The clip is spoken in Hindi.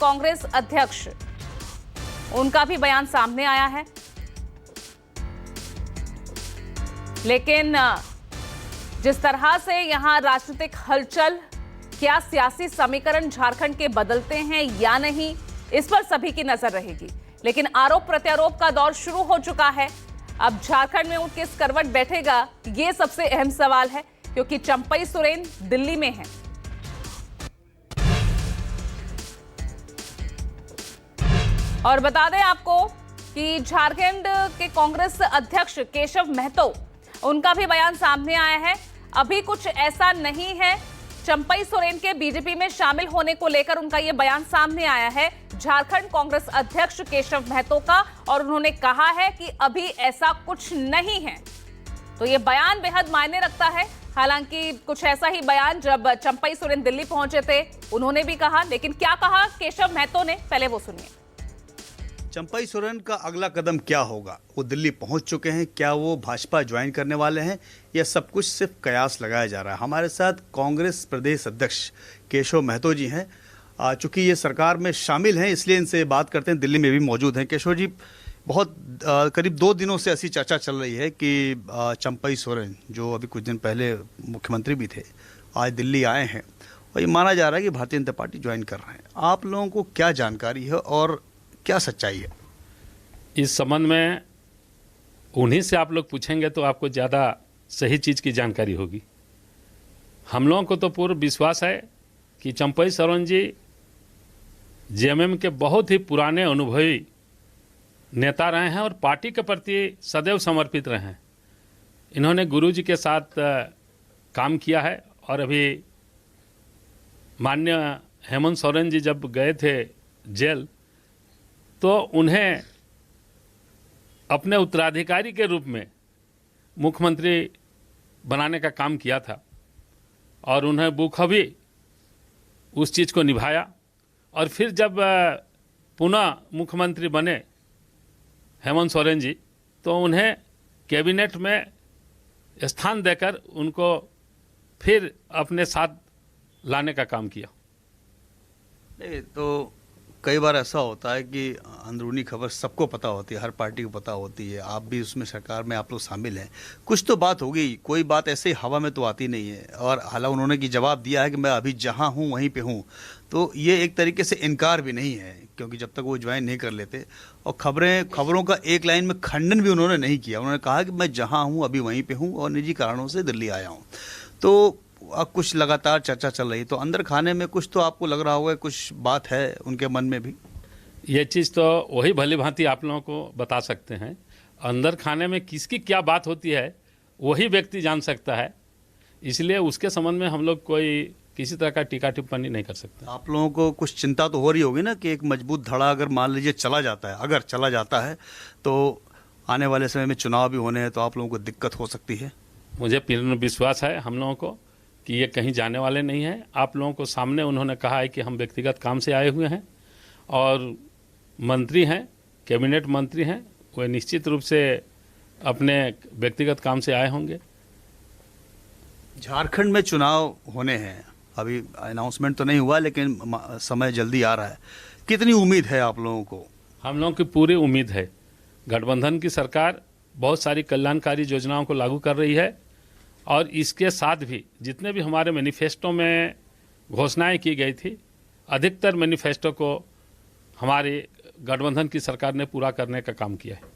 कांग्रेस अध्यक्ष, उनका भी बयान सामने आया है। लेकिन जिस तरह से यहां राजनीतिक हलचल, क्या सियासी समीकरण झारखंड के बदलते हैं या नहीं, इस पर सभी की नजर रहेगी। लेकिन आरोप प्रत्यारोप का दौर शुरू हो चुका है। अब झारखंड में किस करवट बैठेगा, ये सबसे अहम सवाल है, क्योंकि चंपई सोरेन दिल्ली में है। और बता दें आपको कि झारखंड के कांग्रेस अध्यक्ष केशव महतो, उनका भी बयान सामने आया है। अभी कुछ ऐसा नहीं है। चंपई सोरेन के बीजेपी में शामिल होने को लेकर उनका यह बयान सामने आया है झारखंड कांग्रेस अध्यक्ष केशव महतो का, और उन्होंने कहा है कि अभी ऐसा कुछ नहीं है। तो यह बयान बेहद मायने रखता है। हालांकि कुछ ऐसा ही बयान जब चंपई सोरेन दिल्ली पहुंचे थे, उन्होंने भी कहा। लेकिन क्या कहा केशव महतो ने, पहले वो सुनिए। चंपई सोरेन का अगला कदम क्या होगा? वो दिल्ली पहुंच चुके हैं, क्या वो भाजपा ज्वाइन करने वाले हैं? यह सब कुछ सिर्फ कयास लगाया जा रहा है। हमारे साथ कांग्रेस प्रदेश अध्यक्ष केशव महतो जी हैं। चूंकि ये सरकार में शामिल हैं, इसलिए इनसे बात करते हैं। दिल्ली में भी मौजूद हैं। केशव जी, बहुत करीब 2 दिनों से ऐसी चर्चा चल रही है कि चंपई सोरेन, जो अभी कुछ दिन पहले मुख्यमंत्री भी थे, आज दिल्ली आए हैं और ये माना जा रहा है कि भारतीय जनता पार्टी ज्वाइन कर रहे हैं। आप लोगों को क्या जानकारी है और क्या सच्चाई है इस संबंध में? उन्हीं से आप लोग पूछेंगे तो आपको ज़्यादा सही चीज़ की जानकारी होगी। हम लोगों को तो पूर्ण विश्वास है कि चंपई सोरेन जी जेएमएम के बहुत ही पुराने अनुभवी नेता रहे हैं और पार्टी के प्रति सदैव समर्पित रहे हैं। इन्होंने गुरुजी के साथ काम किया है और अभी माननीय हेमंत सोरेन जी जब गए थे जेल, तो उन्हें अपने उत्तराधिकारी के रूप में मुख्यमंत्री बनाने का काम किया था और उन्हें बखूबी उस चीज़ को निभाया। और फिर जब पुनः मुख्यमंत्री बने हेमंत सोरेन जी, तो उन्हें कैबिनेट में स्थान देकर उनको फिर अपने साथ लाने का काम किया। तो कई बार ऐसा होता है कि अंदरूनी खबर सबको पता होती है, हर पार्टी को पता होती है। आप भी उसमें, सरकार में आप लोग शामिल हैं, कुछ तो बात होगी। कोई बात ऐसे ही हवा में तो आती नहीं है। और हालांकि उन्होंने की जवाब दिया है कि मैं अभी जहां हूं वहीं पे हूं, तो ये एक तरीके से इनकार भी नहीं है, क्योंकि जब तक वो ज्वाइन नहीं कर लेते। और खबरों का एक लाइन में खंडन भी उन्होंने नहीं किया। उन्होंने कहा कि मैं जहाँ हूँ अभी वहीं पर हूँ और निजी कारणों से दिल्ली आया हूँ। तो अब कुछ लगातार चर्चा चल रही, तो अंदर खाने में कुछ तो आपको लग रहा होगा, कुछ बात है उनके मन में भी। ये चीज़ तो वही भली भांति आप लोगों को बता सकते हैं। अंदर खाने में किसकी क्या बात होती है वही व्यक्ति जान सकता है, इसलिए उसके संबंध में हम लोग कोई किसी तरह का टीका टिप्पणी नहीं कर सकते। आप लोगों को कुछ चिंता तो हो रही होगी ना कि एक मजबूत धड़ा अगर मान लीजिए चला जाता है, अगर चला जाता है तो आने वाले समय में चुनाव भी होने हैं, तो आप लोगों को दिक्कत हो सकती है। मुझे पूर्ण विश्वास है हम लोगों को कि ये कहीं जाने वाले नहीं हैं। आप लोगों को सामने उन्होंने कहा है कि हम व्यक्तिगत काम से आए हुए हैं और मंत्री हैं, कैबिनेट मंत्री हैं, वे निश्चित रूप से अपने व्यक्तिगत काम से आए होंगे। झारखंड में चुनाव होने हैं, अभी अनाउंसमेंट तो नहीं हुआ, लेकिन समय जल्दी आ रहा है। कितनी उम्मीद है आप लोगों को? हम लोगों की पूरी उम्मीद है। गठबंधन की सरकार बहुत सारी कल्याणकारी योजनाओं को लागू कर रही है और इसके साथ भी जितने भी हमारे मैनिफेस्टो में घोषणाएं की गई थी, अधिकतर मैनिफेस्टो को हमारी गठबंधन की सरकार ने पूरा करने का काम किया है।